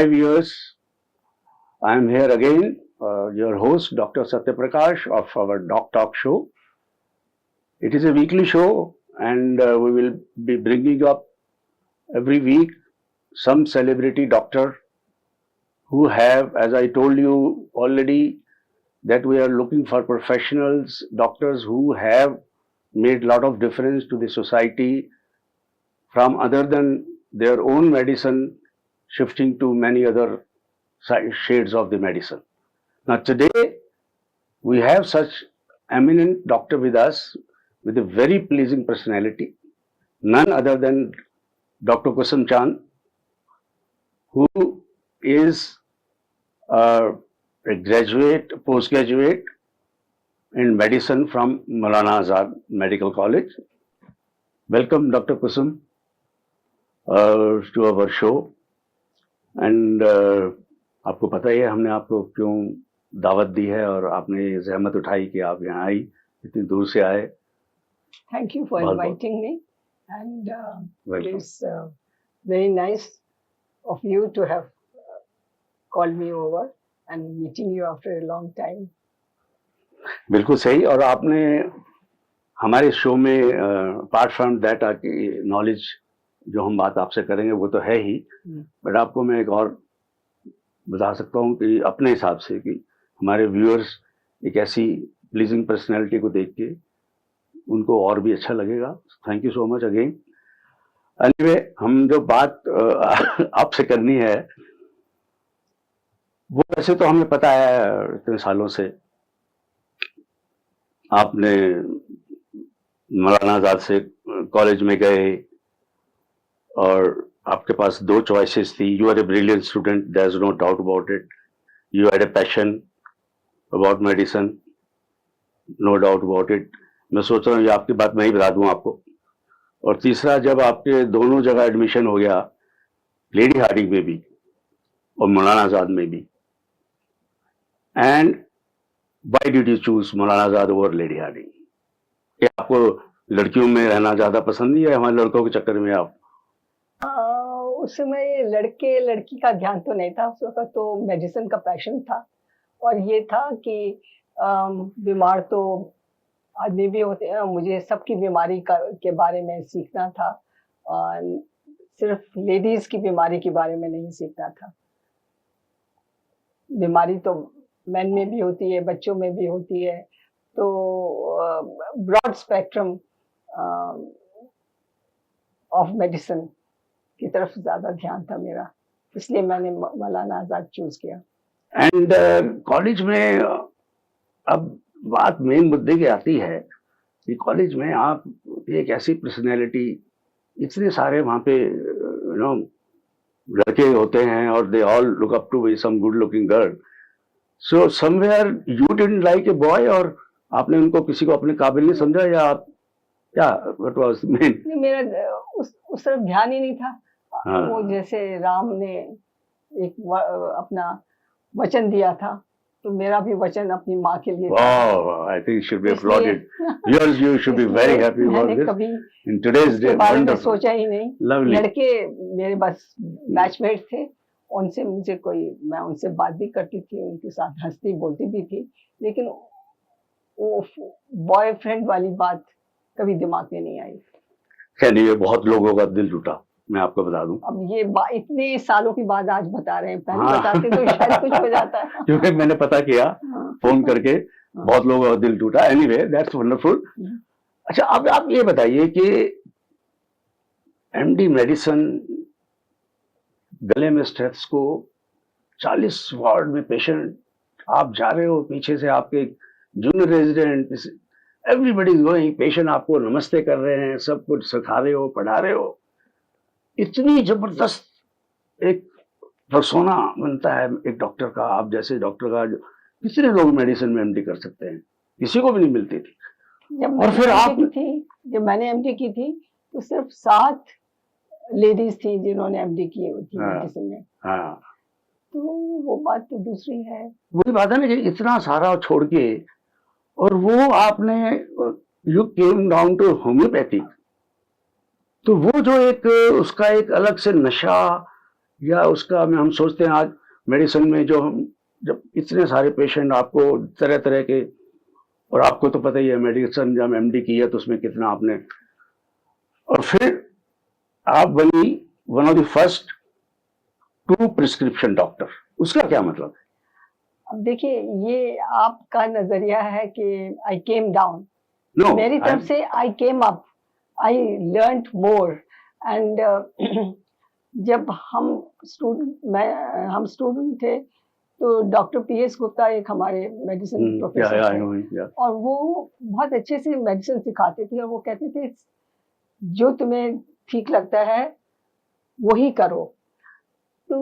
Viewers, I am here again, your host, Dr. Satya Prakash of our Doc Talk show. It is a weekly show, and we will be bringing up every week some celebrity doctor who have, as I told you already, that we are looking for professionals, doctors who have made a lot of difference to the society from other than their own medicine, shifting to many other shades of the medicine. Now today we have such eminent doctor with us with a very pleasing personality, none other than Dr. Kusum Chand, who is a graduate, postgraduate in medicine from Maulana Azad Medical College. Welcome, Dr. Kusum, to our show. And आपको पता ही है हमने आपको क्यों दावत दी है और आपने जहमत उठाई कि आप यहाँ आई, इतनी दूर से आए. Thank you for inviting me, and it is very nice of you to have called me over and meeting you after a long time. बिल्कुल सही. और आपने हमारे शो में अपार्ट फ्रॉम दैट आपकी नॉलेज जो हम बात आपसे करेंगे वो तो है ही, बट आपको मैं एक और बता सकता हूँ कि अपने हिसाब से कि हमारे व्यूअर्स एक ऐसी प्लीजिंग पर्सनैलिटी को देख के उनको और भी अच्छा लगेगा. Thank you so much again. Anyway, हम जो बात आपसे करनी है वो वैसे तो हमें पता है, इतने सालों से आपने मौलाना आजाद से कॉलेज में गए और आपके पास दो चॉइसेस थी. You are a brilliant student, there is no doubt about it. You had a passion about medicine, no doubt about it. मैं सोच रहा हूँ ये आपकी बात मैं ही बता दूँ आपको. और तीसरा, जब आपके दोनों जगह एडमिशन हो गया, लेडी हार्डिंग में भी और मौलाना आजाद में भी, and why did you choose Maulana Azad over lady Hardinge? क्या आपको लड़कियों में रहना ज्यादा पसंद नहीं है, हमारे लड़कों के चक्कर में आप? उस समय लड़के लड़की का ध्यान तो नहीं था. उस वक्त तो मेडिसिन का पैशन था, और ये था कि बीमार तो आदमी भी होते हैं. मुझे सबकी बीमारी के बारे में सीखना था, सिर्फ लेडीज की बीमारी के बारे में नहीं सीखना था. बीमारी तो मेन में भी होती है, बच्चों में भी होती है, तो ब्रॉड स्पेक्ट्रम ऑफ मेडिसिन की तरफ ज्यादा ध्यान था मेरा, इसलिए मैंने मौलाना आजाद चूज किया. एंड कॉलेज में अब बात मेन मुद्दे की आती है कि कॉलेज में आप एक ऐसी पर्सनैलिटी, इतने सारे वहाँ पे यू नो लड़के होते हैं और they all look up to some good looking girl. So somewhere you didn't like a boy, और आपने उनको किसी को अपने काबिल नहीं समझा, या आप क्या, व्हाट वाज मेन? मेरा उस तरफ ध्यान ही नहीं था. वो जैसे राम ने एक अपना वचन दिया था, तो मेरा भी वचन अपनी माँ के लिए था. I think should be applauded. You should be very happy about this. कभी in today's day, बारे में सोचा ही नहीं. Lovely. लड़के मेरे बस बैचमेट थे, उनसे मुझे मैं उनसे बात भी करती थी, उनके साथ हंसती बोलती भी थी, लेकिन वो बॉयफ्रेंड वाली बात कभी दिमाग में नहीं आई. खैर, ये बहुत लोगों का दिल टूटा, मैं आपको बता दूं. अब ये इतने सालों के बाद आज बता रहे हैं, पहले बताते तो शायद कुछ हो जाता है. क्योंकि मैंने पता किया फोन करके, बहुत लोगों का दिल टूटा. Anyway, that's wonderful. अच्छा, अब आप ये बताइए कि एमडी मेडिसिन, गले में स्टेथोस्कोप, 40 वार्ड में पेशेंट, आप जा रहे हो, पीछे से आपके junior resident, everybody is going, patient आपको नमस्ते कर रहे हैं, सब कुछ सिखा रहे हो, पढ़ा रहे हो. इतनी जबरदस्त एक पर्सोना बनता है एक डॉक्टर का. आप जैसे डॉक्टर का कितने लोग मेडिसिन में एमडी कर सकते हैं? किसी को भी नहीं मिलती थी. और फिर आप जब मैंने एमडी की थी तो सिर्फ 7 लेडीज थी जिन्होंने एमडी की थी मेडिसिन में. तो वो बात तो दूसरी है. वही बात है ना कि इतना सारा छोड़ के, और वो आपने you came down to homeopathic. तो वो जो एक उसका एक अलग से नशा, या उसका हम सोचते हैं आज मेडिसिन में जो हम जब इतने सारे पेशेंट आपको तरह तरह के, और आपको तो पता ही है मेडिसिन जब एमडी की है तो उसमें कितना आपने, और फिर आप बनी one of the first 2 prescription doctor, उसका क्या मतलब है? अब देखिए, ये आपका नजरिया है कि आई केम डाउन। नो, मेरी तरफ से I came up, I learned more. And जब हम स्टूडेंट थे तो डॉक्टर पीएस गुप्ता एक हमारे मेडिसिन प्रोफेसर थे, और वो बहुत अच्छे से मेडिसिन सिखाते थे, और वो कहते थे जो तुम्हें ठीक लगता है वही करो। तो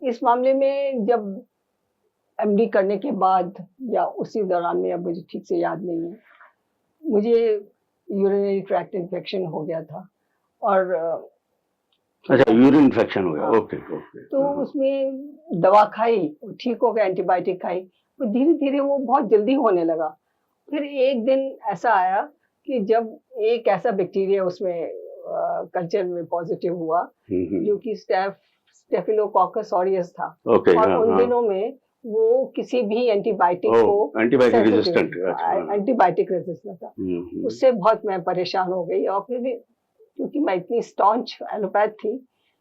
इस मामले में जब एमडी करने के बाद या उसी दौरान में, अब मुझे ठीक से याद नहीं है, मुझे यूरिनरी ट्रैक्ट इन्फेक्शन हो गया था, और अच्छा, यूरिन इन्फेक्शन हो गया। हाँ, ओके ओके। तो उसमें दवा खाई, ठीक हो गया, एंटीबायोटिक खाई, तो धीरे धीरे वो बहुत जल्दी होने लगा। फिर एक दिन ऐसा आया कि जब एक ऐसा बैक्टीरिया उसमें कल्चर में पॉजिटिव हुआ, जो कि स्टेफिलोकोकस ऑरियस था। ओके, और उन दिनों में वो किसी भी एंटीबायोटिक को एंटीबायोटिक रेजिस्टेंट था। उससे बहुत मैं परेशान हो गई, और फिर भी क्योंकि मैं इतनी स्टॉन्च एलोपैथ थी,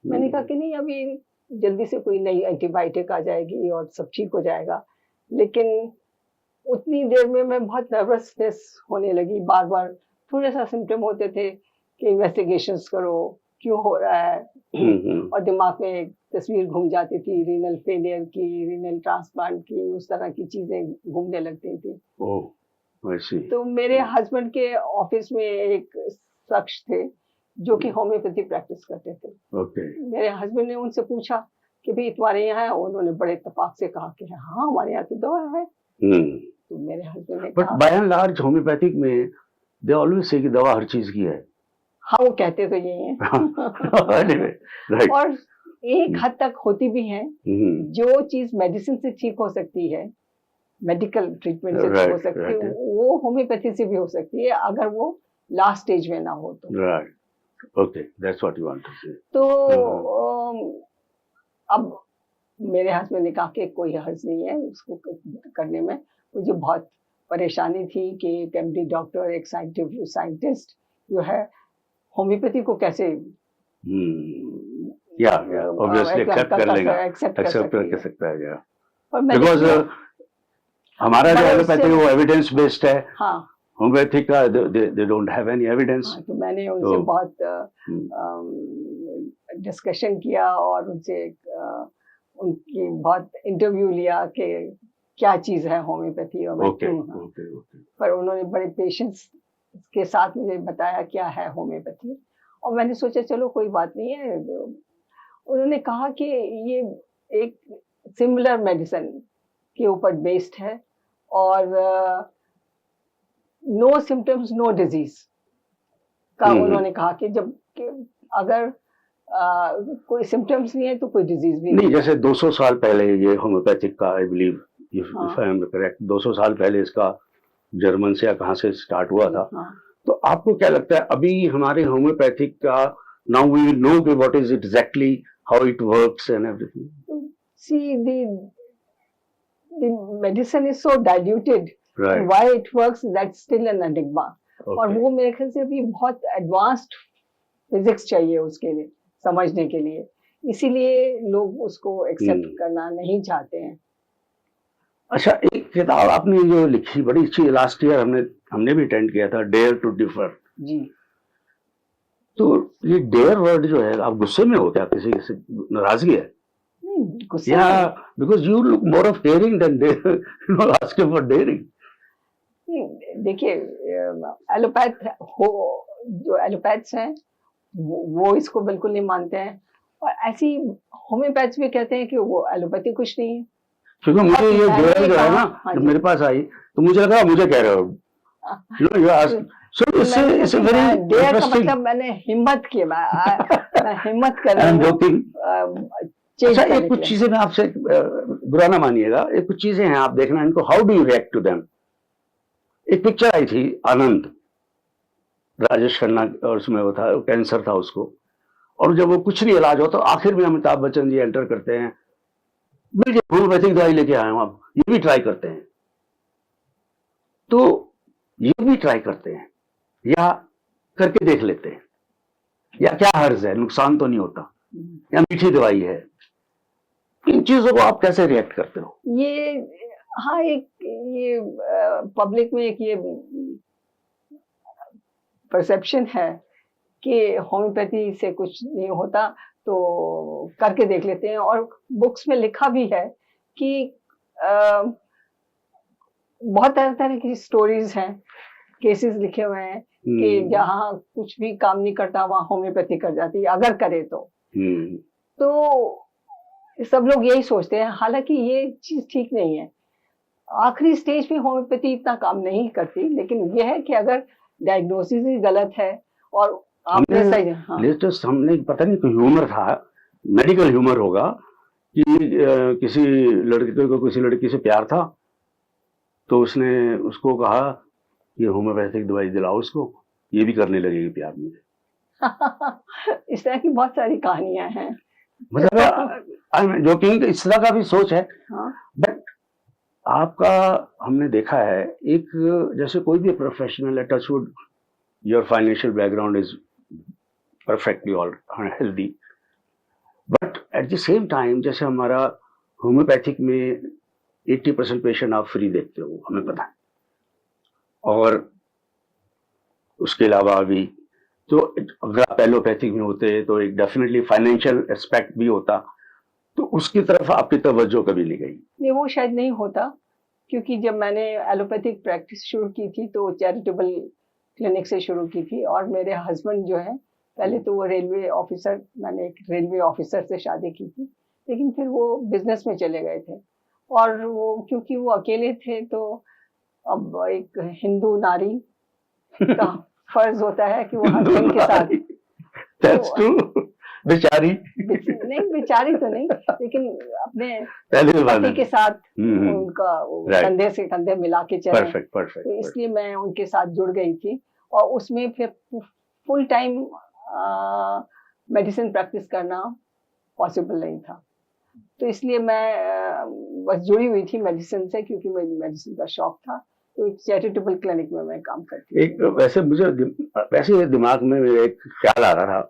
मैंने कहा कि नहीं, अभी जल्दी से कोई नई एंटीबायोटिक आ जाएगी और सब ठीक हो जाएगा। लेकिन उतनी देर में मैं बहुत नर्वसनेस होने लगी, बार बार थोड़ा सा सिम्टम होते थे कि इन्वेस्टिगेशंस करो, क्यों हो रहा है, और दिमाग में एक तस्वीर घूम जाती थी, रीनल फेलियर की, रीनल ट्रांसप्लांट की, उस तरह की चीजें घूमने लगती थी। तो मेरे हस्बैंड के ऑफिस में एक शख्स थे जो कि होम्योपैथी प्रैक्टिस करते थे। मेरे हस्बैंड ने उनसे पूछा कि भाई तुम्हारे यहाँ है? उन्होंने बड़े इत्तेफाक से कहा कि हाँ, हमारे यहाँ तो दवा है। तो मेरे हस्बैंड ने कहा, बाय एंड लार्ज होम्योपैथिक में दे ऑलवेज से कि दवा हर चीज की है। हाँ, वो कहते तो यही है। right. और एक हद तक होती भी है। जो चीज मेडिसिन से ठीक हो सकती है, मेडिकल ट्रीटमेंट से ठीक हो सकती है, वो होम्योपैथी से भी हो सकती है, अगर वो लास्ट स्टेज में ना हो तो। Right, okay, that's what you want to say. तो अब मेरे हस्बैंड ने कहा कि कोई हर्ज नहीं है उसको करने में। मुझे बहुत परेशानी थी कि एक एमडी डॉक्टर, एक साइंटिस्ट जो है, होम्योपैथी को कैसे ऑब्वियसली एक्सेप्ट कर लेगा, एक्सेप्ट कर सकता है। बिकॉज़ हमारा जो एलोपैथी है वो एविडेंस बेस्ड है। हाँ, होम्योपैथी का they don't have any evidence. तो मैंने उनसे बहुत डिस्कशन किया, और उनसे उनकी बहुत इंटरव्यू लिया कि क्या चीज है होम्योपैथी, और मैं क्यों। पर उन्होंने बड़े पेशेंस के साथ मुझे बताया क्या है होम्योपैथी, और मैंने सोचा चलो कोई बात नहीं है। उन्होंने कहा कि ये एक सिमिलर मेडिसिन के ऊपर बेस्ड है, और नो सिम्टम्स नो डिजीज का उन्होंने कहा कि जब अगर कोई सिम्टम्स नहीं है तो कोई डिजीज भी नहीं। जैसे 200 साल पहले ये होम्योपैथिक का, I believe if I am correct, 200 साल पहले इसका जर्मन से या कहाँ से स्टार्ट हुआ था। तो आपको क्या लगता है अभी हमारे होम्योपैथिक का, नाउ वी नो कि what is exactly how it works and everything. See the medicine is so diluted, right. and why it works, that's still an enigma. और वो मेरे ख्याल से अभी बहुत एडवांस्ड फिजिक्स चाहिए उसके लिए, समझने के लिए, इसीलिए लोग उसको एक्सेप्ट करना नहीं चाहते हैं। अच्छा, एक किताब आपने जो लिखी बड़ी अच्छी, लास्ट ईयर हमने भी अटेंड किया था, डेयर टू डिफर जी। तो ये डेयर वर्ड जो है, आप गुस्से में हो क्या? किसी से नाराजगी है? Yeah, because you look more of daring than asking for daring. देखिए, एलोपैथ हो, जो एलोपैथ्स हैं वो इसको बिल्कुल नहीं मानते हैं, और ऐसी होम्योपैथ्स भी कहते हैं कि वो एलोपैथी कुछ नहीं है। क्योंकि मुझे ये डेयर जो है ना, जब मेरे पास आई तो मुझे लगा मुझे कह रहे हो, इससे वेरी डेयर का मतलब मैंने हिम्मत की, मैं हिम्मत कर रही हूँ। अच्छा, एक कुछ चीजें मैं आपसे, बुरा ना मानिएगा, एक कुछ चीजें हैं, आप देखना इनको, how do you react to them. एक पिक्चर आई थी आनंद, राजेश खन्ना, और उसमें वो था, कैंसर था उसको, और जब वो कुछ नहीं इलाज हो तो आखिर में अमिताभ बच्चन जी एंटर करते हैं, बिल्कुल होम्योपैथिक दवाई लेके आए हूं, आप ये भी ट्राई करते हैं। तो ये भी ट्राई करते हैं या करके देख लेते हैं, या क्या हर्ज है, नुकसान तो नहीं होता, या मीठी दवाई है। इन चीजों को आप कैसे रिएक्ट करते हो? ये हाँ, एक ये पब्लिक में एक ये परसेप्शन है कि होम्योपैथी से कुछ नहीं होता, तो करके देख लेते हैं। और बुक्स में लिखा भी है कि अ, बहुत तरह तरह की स्टोरीज हैं, केसेस लिखे हुए हैं कि जहाँ कुछ भी काम नहीं करता वहाँ होम्योपैथी कर जाती है, अगर करे तो। तो सब लोग यही सोचते हैं, हालांकि ये चीज ठीक नहीं है। आखिरी स्टेज पे होम्योपैथी इतना काम नहीं करती, लेकिन यह है कि अगर डायग्नोसिस ही गलत है और आपने सही, हाँ, लेटेस्ट हमने पता नहीं कोई ह्यूमर था, मेडिकल ह्यूमर होगा कि किसी लड़के को किसी लड़की से प्यार था, तो उसने उसको कहा ये होम्योपैथिक दवाई दिलाओ उसको, ये भी करने लगेगी प्यार मुझे। इस तरह की बहुत सारी कहानियां हैं। मतलब जोकिंग इस तरह का भी सोच है। हाँ। बट आपका हमने देखा है, एक जैसे कोई भी प्रोफेशनल है, touchwood your financial background is perfectly all healthy, but at the same time जैसे हमारा होम्योपैथिक में 80% पेशेंट आप फ्री देखते हो, हमें पता है। और उसके अलावा भी तो अगर आप एलोपैथिक में होते तो एक डेफिनेटली फाइनेंशियल एस्पेक्ट भी होता, तो उसकी तरफ आपकी तवज्जो कभी नहीं गई? नहीं, वो शायद नहीं होता, क्योंकि जब मैंने एलोपैथिक प्रैक्टिस शुरू की थी तो चैरिटेबल क्लिनिक से शुरू की थी। और मेरे हस्बैंड जो है, पहले तो वो रेलवे ऑफिसर, मैंने एक रेलवे ऑफिसर से शादी की थी, लेकिन फिर वो बिजनेस में चले गए थे। और वो क्योंकि वो अकेले थे, तो अब एक हिंदू नारी का फर्ज होता है कि वो हस्बैंड के साथ, That's true. बेचारी नहीं, बेचारी तो नहीं, लेकिन अपने पहले पति के साथ उनका कंधे से कंधे मिला के चले। Perfect perfect. तो इसलिए मैं उनके साथ जुड़ गई थी, और उसमें फिर फुल टाइम मेडिसिन प्रैक्टिस करना पॉसिबल नहीं था। तो इसलिए मैं बस जुड़ी हुई थी मेडिसिन से, क्योंकि मुझे मेडिसिन का शौक था। तो एक चैरिटेबल क्लिनिक में मैं काम करती थी। एक वैसे दिमाग में मेरे एक ख्याल आ रहा था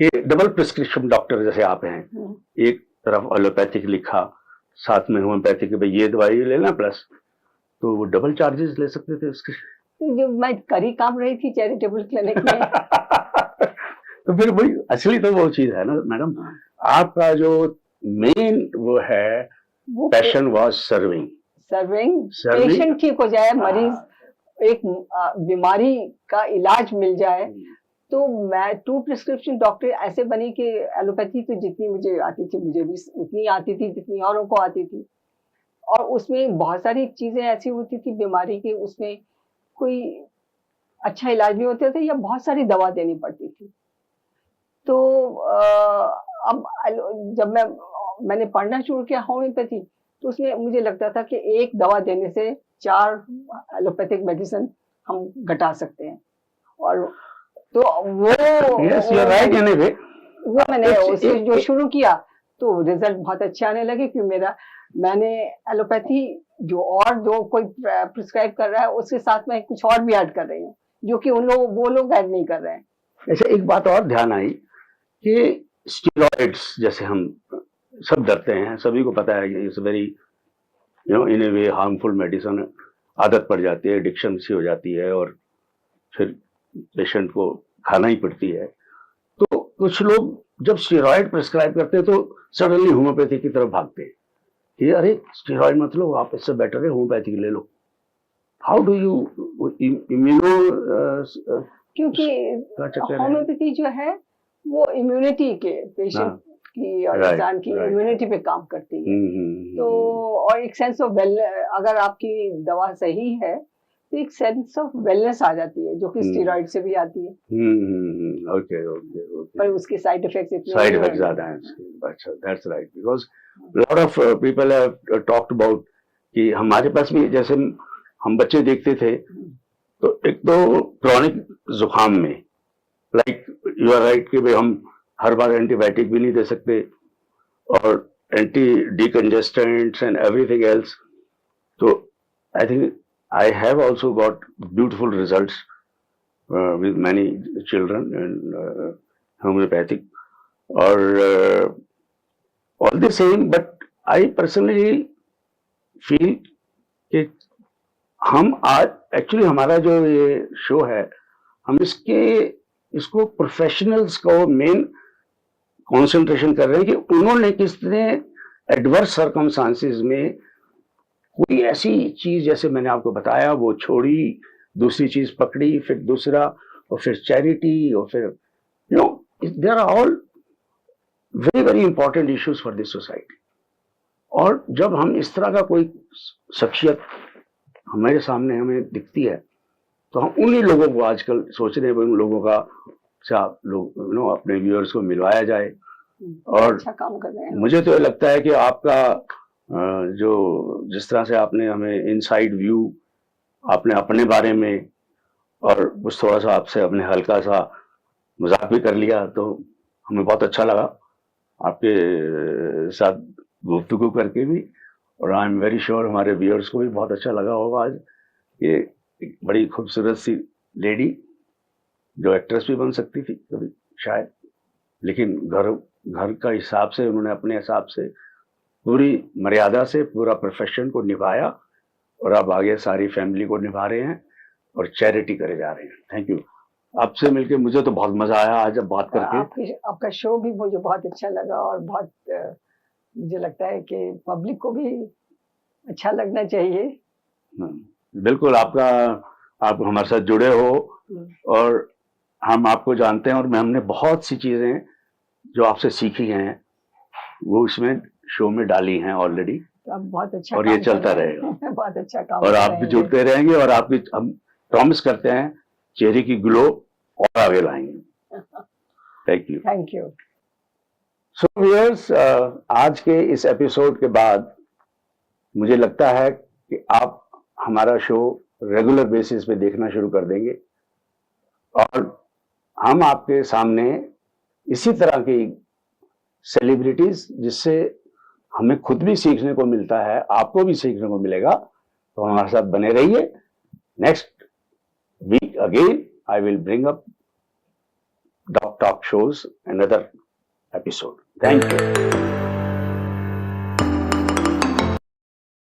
कि डबल प्रिस्क्रिप्शन डॉक्टर जैसे आप हैं, एक तरफ एलोपैथिक लिखा, साथ में होम्योपैथिक, भाई ये दवाई लेना प्लस, तो वो डबल चार्जेस ले सकते थे उसके। जो मैं करी काम रही थी चैरिटेबल क्लिनिक में। तो फिर वही असली तो वो चीज है ना मैडम, आपका जो मेन वो है पैशन वाज सर्विंग पेशेंट ठीक हो जाए, मरीज एक बीमारी का इलाज मिल जाए। तो मैं टू प्रिस्क्रिप्शन डॉक्टर ऐसे बनी कि एलोपैथी तो जितनी मुझे आती थी, मुझे भी उतनी आती थी जितनी औरों को आती थी। और उसमें बहुत सारी चीजें ऐसी होती थी बीमारी की, उसमें कोई अच्छा इलाज भी होते थे या बहुत सारी दवा देनी पड़ती थी। तो अब जब मैंने पढ़ना शुरू किया होम्योपैथी, तो उसमें मुझे लगता था कि एक दवा देने से 4 एलोपैथिक मेडिसिन हम घटा सकते हैं। और तो वो वो मैंने उसे जो शुरू किया तो रिजल्ट बहुत अच्छे आने लगे, क्योंकि मैंने एलोपैथी जो कोई प्रिस्क्राइब कर रहा है उसके साथ में कुछ और भी ऐड कर रही हूँ, जो कि वो लोग ऐड नहीं कर रहे हैं। ऐसे एक बात और ध्यान आई कि स्टेरॉइड्स, जैसे हम सब डरते हैं, सभी को पता है कि it's very in A way harmful medicine, आदत पड़ जाती है, एडिक्शन सी हो जाती है और फिर पेशेंट को खाना ही पड़ती है। तो कुछ लोग जब स्टेरॉइड प्रिस्क्राइब करते हैं तो सडनली होम्योपैथी की तरफ भागते हैं कि अरे स्टेरॉइड मत लो, आप इससे बेटर है होम्योपैथी ले लो। हाउ डू यू इम्यूनो, क्योंकि होम्योपैथी जो है वो इम्यूनिटी के पेशेंट की और इंसान की इम्यूनिटी पे काम करती है। तो और एक सेंस ऑफ अगर आपकी दवा सही है तो एक सेंस ऑफ वेलनेस आ जाती है, जो कि स्टेरॉइड से भी आती है। Okay okay okay. पर उसके साइड इफेक्ट्स ज्यादा हैं। अच्छा, that's right, because lot of people have talked about कि हमारे पास भी जैसे हम बच्चे देखते थे, तो एक तो क्रॉनिक जुकाम में लाइक यू आर राइट कि भाई हम हर बार एंटीबायोटिक भी नहीं दे सकते, और एंटी डिकंजेस्टेंट्स एंड एवरीथिंग एल्स. तो I think I have also got beautiful results with many children and homeopathic, or all the same, but I personally feel कि हम आज एक्चुअली हमारा जो ये शो है, हम इसको प्रोफेशनल्स को मेन कंसंट्रेशन कर रहे हैं कि उन्होंने किसने एडवर्स सर्कमस्टांसेस में कोई ऐसी चीज, जैसे मैंने आपको बताया, वो छोड़ी, दूसरी चीज पकड़ी, फिर दूसरा, और फिर चैरिटी, और फिर you know there are all very very important issues for this society. और जब हम इस तरह का कोई शख्सियत हमारे सामने हमें दिखती है, तो हम उन्हीं लोगों को आजकल सोच रहे हैं, उन लोगों का लोग अपने व्यूअर्स को मिलवाया जाए. और अच्छा काम कर रहे हैं. मुझे तो ये लगता है कि आपका जो जिस तरह से आपने हमें इनसाइड व्यू आपने अपने बारे में, और कुछ थोड़ा सा आपसे अपने हल्का सा मजाक भी कर लिया, तो हमें बहुत अच्छा लगा आपके साथ गुफ्तगू करके भी. और आई एम वेरी श्योर हमारे व्यूअर्स को भी बहुत अच्छा लगा होगा. आज ये एक बड़ी खूबसूरत सी लेडी, जो एक्ट्रेस भी बन सकती थी कभी शायद, लेकिन घर का हिसाब से उन्होंने अपने हिसाब से पूरी मर्यादा से पूरा प्रोफेशन को निभाया, और अब आगे सारी फैमिली को निभा रहे हैं और चैरिटी करे जा रहे हैं. Thank you. आपसे मिलके मुझे तो बहुत मजा आया आज बात करके. आपका शो भी मुझे बहुत अच्छा लगा, और बहुत मुझे लगता है कि पब्लिक को भी अच्छा लगना चाहिए. बिल्कुल. आप हमारे साथ जुड़े हो, और हम आपको जानते हैं, और हमने बहुत सी चीजें जो आपसे सीखी हैं वो इसमें शो में डाली हैं ऑलरेडी. बहुत अच्छा, और ये चलता रहेगा. बहुत अच्छा काम. और आप भी जुड़ते रहेंगे, और हम प्रॉमिस करते हैं चेहरे की ग्लो और आगे लाएंगे. Thank you. Thank you. So viewers, आज के इस एपिसोड के बाद मुझे लगता है कि आप हमारा शो रेगुलर बेसिस पे देखना शुरू कर देंगे, और हम आपके सामने इसी तरह की सेलिब्रिटीज, जिससे हमें खुद भी सीखने को मिलता है, आपको भी सीखने को मिलेगा, तो हमारे साथ बने रहिए. Next week again I will bring up Doc Talk shows, another episode. Thank you.